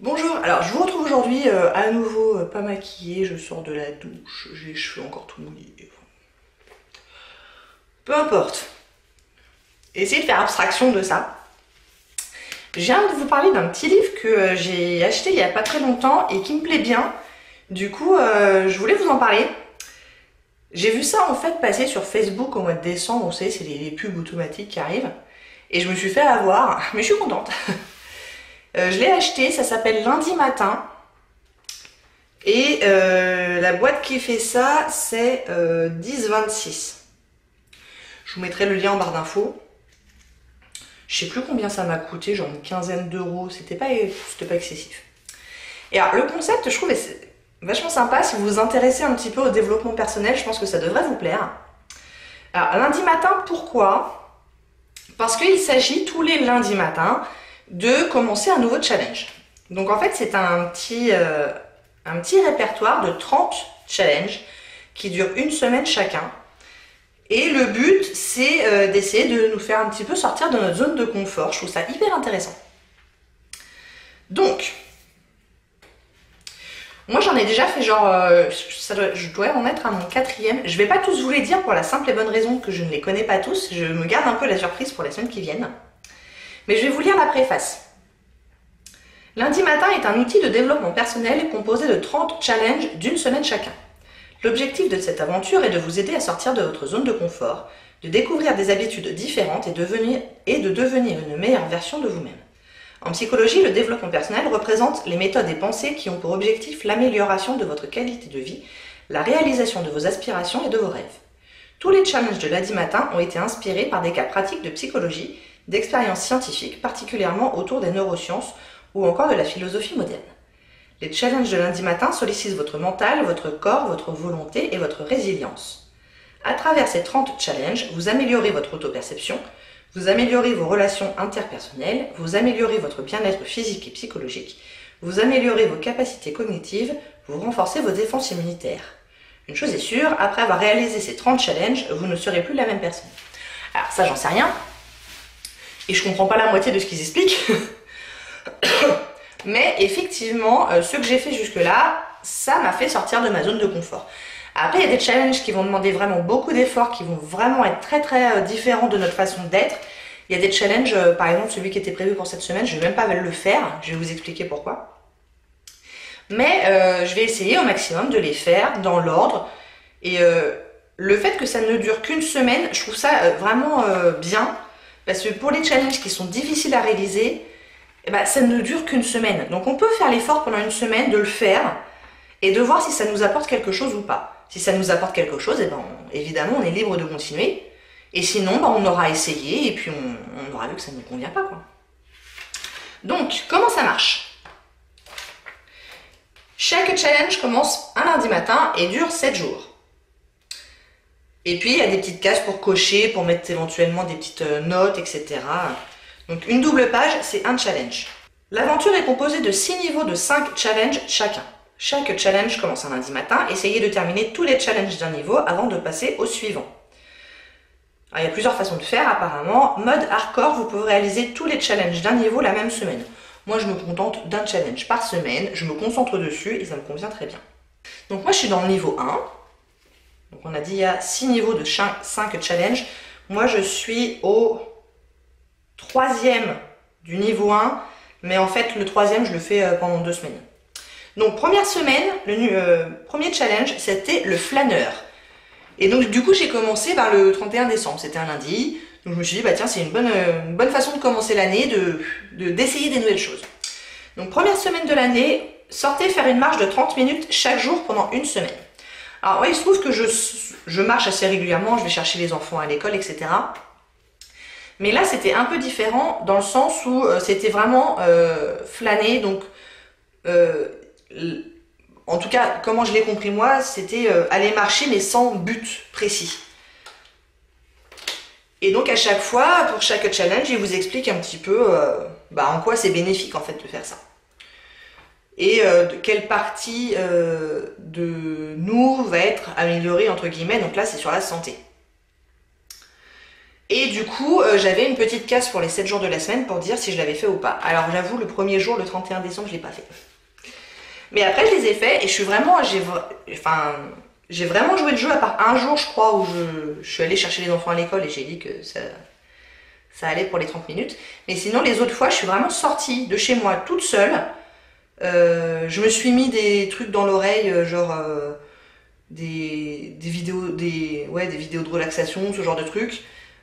Bonjour, alors je vous retrouve aujourd'hui à nouveau pas maquillée, je sors de la douche, j'ai les cheveux encore tout mouillés. Peu importe, essayez de faire abstraction de ça. Je viens de vous parler d'un petit livre que j'ai acheté il y a pas très longtemps et qui me plaît bien. Du coup, je voulais vous en parler. J'ai vu ça en fait passer sur Facebook au mois de décembre, vous savez, c'est les pubs automatiques qui arrivent. Et je me suis fait avoir, mais je suis contente. Je l'ai acheté, ça s'appelle Lundi matin. Et la boîte qui fait ça, c'est 10,26. Je vous mettrai le lien en barre d'infos. Je sais plus combien ça m'a coûté, genre une quinzaine d'euros. C'était pas excessif. Et alors, le concept, je trouve, c'est vachement sympa. Si vous vous intéressez un petit peu au développement personnel, je pense que ça devrait vous plaire. Alors, lundi matin, pourquoi? Parce qu'il s'agit tous les lundis matins de commencer un nouveau challenge. Donc, en fait, c'est un petit répertoire de 30 challenges qui durent une semaine chacun. Et le but, c'est d'essayer de nous faire un petit peu sortir de notre zone de confort. Je trouve ça hyper intéressant. Donc, moi j'en ai déjà fait genre, je dois en être à mon 4e. Je vais pas tous vous les dire pour la simple et bonne raison que je ne les connais pas tous. Je me garde un peu la surprise pour les semaines qui viennent. Mais je vais vous lire la préface. Lundi matin est un outil de développement personnel composé de 30 challenges d'une semaine chacun. L'objectif de cette aventure est de vous aider à sortir de votre zone de confort, de découvrir des habitudes différentes et de devenir une meilleure version de vous-même. En psychologie, le développement personnel représente les méthodes et pensées qui ont pour objectif l'amélioration de votre qualité de vie, la réalisation de vos aspirations et de vos rêves. Tous les challenges de lundi matin ont été inspirés par des cas pratiques de psychologie, d'expériences scientifiques, particulièrement autour des neurosciences ou encore de la philosophie moderne. Les challenges de lundi matin sollicitent votre mental, votre corps, votre volonté et votre résilience. À travers ces 30 challenges, vous améliorez votre autoperception, vous améliorez vos relations interpersonnelles, vous améliorez votre bien-être physique et psychologique, vous améliorez vos capacités cognitives, vous renforcez vos défenses immunitaires. Une chose est sûre, après avoir réalisé ces 30 challenges, vous ne serez plus la même personne. Alors ça, j'en sais rien. Et je comprends pas la moitié de ce qu'ils expliquent. Mais effectivement, ce que j'ai fait jusque-là, ça m'a fait sortir de ma zone de confort. Après, il y a des challenges qui vont demander vraiment beaucoup d'efforts, qui vont vraiment être très très différents de notre façon d'être. Il y a des challenges, par exemple celui qui était prévu pour cette semaine, je ne vais même pas le faire, je vais vous expliquer pourquoi. Mais je vais essayer au maximum de les faire dans l'ordre. Et le fait que ça ne dure qu'une semaine, je trouve ça vraiment bien. Parce que pour les challenges qui sont difficiles à réaliser, eh ben, ça ne dure qu'une semaine. Donc on peut faire l'effort pendant une semaine de le faire et de voir si ça nous apporte quelque chose ou pas. Si ça nous apporte quelque chose, eh ben, évidemment on est libre de continuer. Et sinon, ben, on aura essayé et puis on aura vu que ça ne nous convient pas, quoi. Donc, comment ça marche? Chaque challenge commence un lundi matin et dure 7 jours. Et puis il y a des petites cases pour cocher, pour mettre éventuellement des petites notes, etc. Donc une double page, c'est un challenge. L'aventure est composée de 6 niveaux de 5 challenges chacun. Chaque challenge commence un lundi matin. Essayez de terminer tous les challenges d'un niveau avant de passer au suivant. Alors, il y a plusieurs façons de faire apparemment. Mode hardcore, vous pouvez réaliser tous les challenges d'un niveau la même semaine. Moi je me contente d'un challenge par semaine, je me concentre dessus et ça me convient très bien. Donc moi je suis dans le niveau 1. Donc on a dit il y a 6 niveaux de 5 challenges. Moi je suis au 3e du niveau 1, mais en fait le 3e je le fais pendant 2 semaines. Donc première semaine, le premier challenge c'était le flâneur. Et donc du coup j'ai commencé le 31 décembre, c'était un lundi. Donc je me suis dit bah tiens c'est une bonne façon de commencer l'année, d'essayer des nouvelles choses. Donc première semaine de l'année, sortez faire une marche de 30 minutes chaque jour pendant une semaine. Alors ouais, il se trouve que je marche assez régulièrement, je vais chercher les enfants à l'école, etc. Mais là, c'était un peu différent dans le sens où c'était vraiment flâner. Donc, en tout cas, comment je l'ai compris moi, c'était aller marcher mais sans but précis. Et donc à chaque fois, pour chaque challenge, il vous explique un petit peu en quoi c'est bénéfique en fait de faire ça. Et de quelle partie de nous va être améliorée entre guillemets, donc là c'est sur la santé. Et du coup, j'avais une petite case pour les 7 jours de la semaine pour dire si je l'avais fait ou pas. Alors j'avoue, le premier jour, le 31 décembre, je l'ai pas fait. Mais après, je les ai faits et je suis vraiment... J'ai vraiment joué le jeu à part un jour, je crois, où je suis allée chercher les enfants à l'école et j'ai dit que ça allait pour les 30 minutes. Mais sinon, les autres fois, je suis vraiment sortie de chez moi toute seule. Je me suis mis des trucs dans l'oreille, genre des vidéos de relaxation, ce genre de trucs,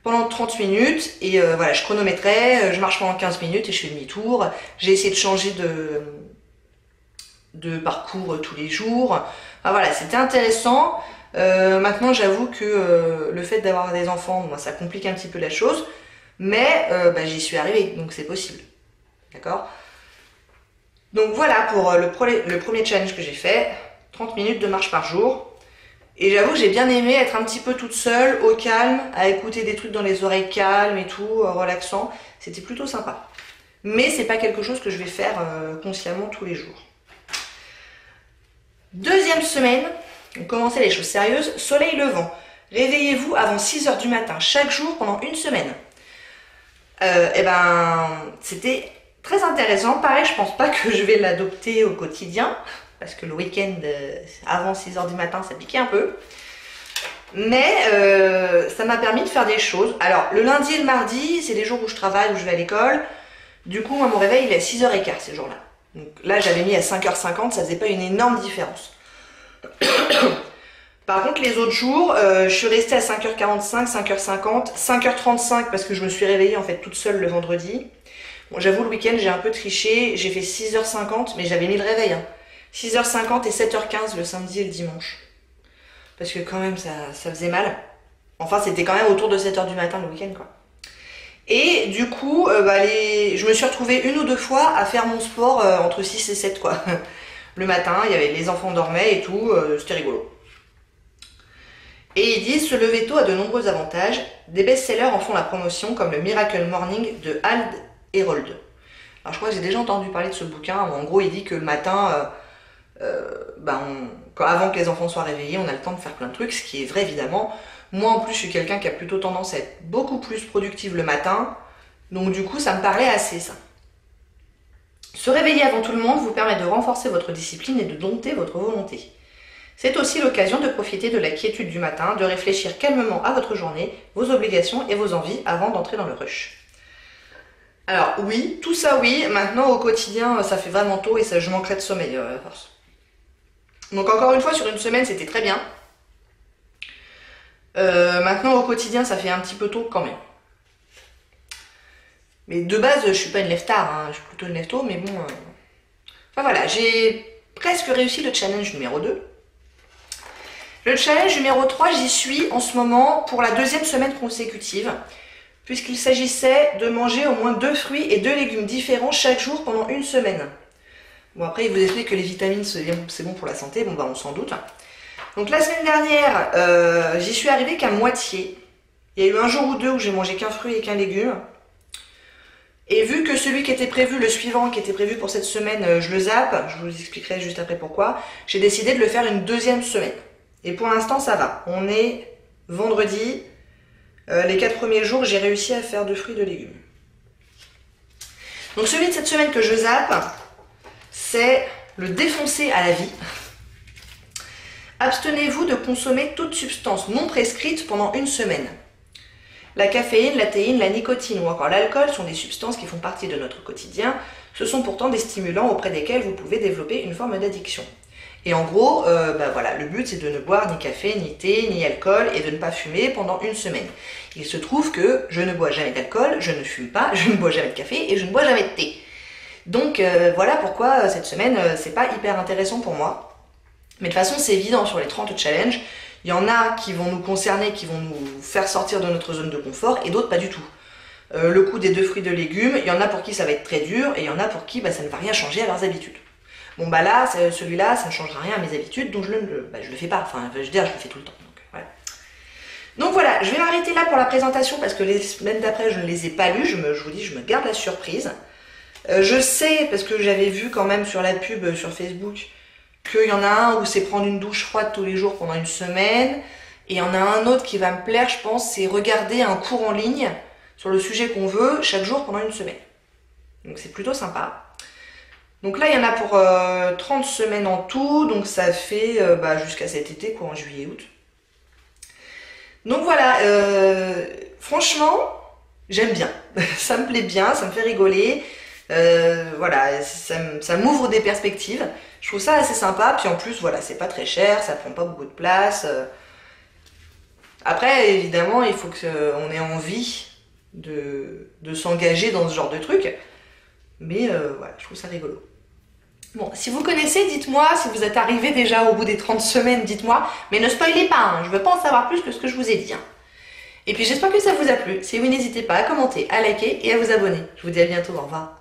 pendant 30 minutes. Et voilà, je chronométrais, je marche pendant 15 minutes et je fais demi-tour. J'ai essayé de changer de parcours tous les jours. Enfin, voilà, c'était intéressant. Maintenant, j'avoue que le fait d'avoir des enfants, moi, ça complique un petit peu la chose. Mais j'y suis arrivée, donc c'est possible. D'accord? Donc voilà pour le premier challenge que j'ai fait. 30 minutes de marche par jour. Et j'avoue que j'ai bien aimé être un petit peu toute seule, au calme, à écouter des trucs dans les oreilles calmes et tout, relaxant. C'était plutôt sympa. Mais c'est pas quelque chose que je vais faire consciemment tous les jours. Deuxième semaine, on commençait les choses sérieuses. Soleil levant. Réveillez-vous avant 6 h du matin, chaque jour pendant une semaine. C'était très intéressant. Pareil, je pense pas que je vais l'adopter au quotidien. Parce que le week-end, avant 6 h du matin, ça piquait un peu. Mais ça m'a permis de faire des choses. Alors, le lundi et le mardi, c'est les jours où je travaille, où je vais à l'école. Du coup, moi, mon réveil, il est à 6 h 15 ces jours-là. Donc là, j'avais mis à 5 h 50, ça faisait pas une énorme différence. Par contre, les autres jours, je suis restée à 5 h 45, 5 h 50, 5 h 35 parce que je me suis réveillée en fait toute seule le vendredi. Bon, j'avoue, le week-end, j'ai un peu triché. J'ai fait 6 h 50, mais j'avais mis le réveil. 6 h 50 et 7 h 15 le samedi et le dimanche. Parce que quand même, ça faisait mal. Enfin, c'était quand même autour de 7 h du matin le week-end, quoi. Et du coup, je me suis retrouvée une ou deux fois à faire mon sport entre 6 et 7, quoi. Le matin, il y avait les enfants dormaient et tout, c'était rigolo. Et ils disent, se lever tôt a de nombreux avantages. Des best-sellers en font la promotion, comme le Miracle Morning de Hal Herold. Alors je crois que j'ai déjà entendu parler de ce bouquin, où en gros il dit que le matin, avant que les enfants soient réveillés, on a le temps de faire plein de trucs, ce qui est vrai évidemment. Moi en plus je suis quelqu'un qui a plutôt tendance à être beaucoup plus productive le matin, donc du coup ça me parlait assez ça. Se réveiller avant tout le monde vous permet de renforcer votre discipline et de dompter votre volonté. C'est aussi l'occasion de profiter de la quiétude du matin, de réfléchir calmement à votre journée, vos obligations et vos envies avant d'entrer dans le rush. Alors oui, tout ça oui, maintenant au quotidien ça fait vraiment tôt et ça, je manquerai de sommeil à force. Donc encore une fois sur une semaine c'était très bien. Maintenant au quotidien ça fait un petit peu tôt quand même. Mais de base je suis pas une lève-tard, je suis plutôt une lève-tôt, mais bon... Enfin voilà, j'ai presque réussi le challenge numéro 2. Le challenge numéro 3, j'y suis en ce moment pour la deuxième semaine consécutive, puisqu'il s'agissait de manger au moins 2 fruits et 2 légumes différents chaque jour pendant une semaine. Bon après il vous explique que les vitamines c'est bon pour la santé, bon on s'en doute. Donc la semaine dernière, j'y suis arrivée qu'à moitié. Il y a eu un jour ou deux où j'ai mangé qu'un fruit et qu'un légume. Et vu que celui qui était prévu, le suivant qui était prévu pour cette semaine, je le zappe, je vous expliquerai juste après pourquoi, j'ai décidé de le faire une deuxième semaine. Et pour l'instant ça va. On est vendredi, les 4 premiers jours j'ai réussi à faire 2 fruits et 2 légumes. Donc celui de cette semaine que je zappe, c'est le défoncer à la vie. Abstenez-vous de consommer toute substance non prescrite pendant une semaine. La caféine, la théine, la nicotine ou encore l'alcool sont des substances qui font partie de notre quotidien. Ce sont pourtant des stimulants auprès desquels vous pouvez développer une forme d'addiction. Et en gros, voilà, le but c'est de ne boire ni café, ni thé, ni alcool et de ne pas fumer pendant une semaine. Il se trouve que je ne bois jamais d'alcool, je ne fume pas, je ne bois jamais de café et je ne bois jamais de thé. Donc voilà pourquoi cette semaine c'est pas hyper intéressant pour moi. Mais de toute façon c'est évident sur les 30 challenges, il y en a qui vont nous concerner, qui vont nous faire sortir de notre zone de confort et d'autres pas du tout. Le coup des 2 fruits de légumes, il y en a pour qui ça va être très dur et il y en a pour qui ça ne va rien changer à leurs habitudes. Bon là, celui-là, ça ne changera rien à mes habitudes, donc je le fais pas, enfin je veux dire je le fais tout le temps. Donc voilà, je vais m'arrêter là pour la présentation parce que les semaines d'après je ne les ai pas lues, je vous dis je me garde la surprise. Je sais, parce que j'avais vu quand même sur la pub sur Facebook, qu'il y en a un où c'est prendre une douche froide tous les jours pendant une semaine, Et il y en a un autre qui va me plaire, je pense, c'est regarder un cours en ligne sur le sujet qu'on veut chaque jour pendant une semaine. Donc c'est plutôt sympa. Donc là, il y en a pour 30 semaines en tout, donc ça fait jusqu'à cet été, quoi, en juillet-août. Donc voilà, franchement, j'aime bien. Ça me plaît bien, ça me fait rigoler. Voilà, ça m'ouvre des perspectives. Je trouve ça assez sympa, puis en plus, voilà, c'est pas très cher, ça prend pas beaucoup de place. Après, évidemment, il faut qu'on ait envie de s'engager dans ce genre de truc. Mais voilà, je trouve ça rigolo. Bon, si vous connaissez, dites-moi. Si vous êtes arrivé déjà au bout des 30 semaines, dites-moi. Mais ne spoilez pas, hein, je veux pas en savoir plus que ce que je vous ai dit. Hein. Et puis j'espère que ça vous a plu. Si oui, n'hésitez pas à commenter, à liker et à vous abonner. Je vous dis à bientôt, au revoir.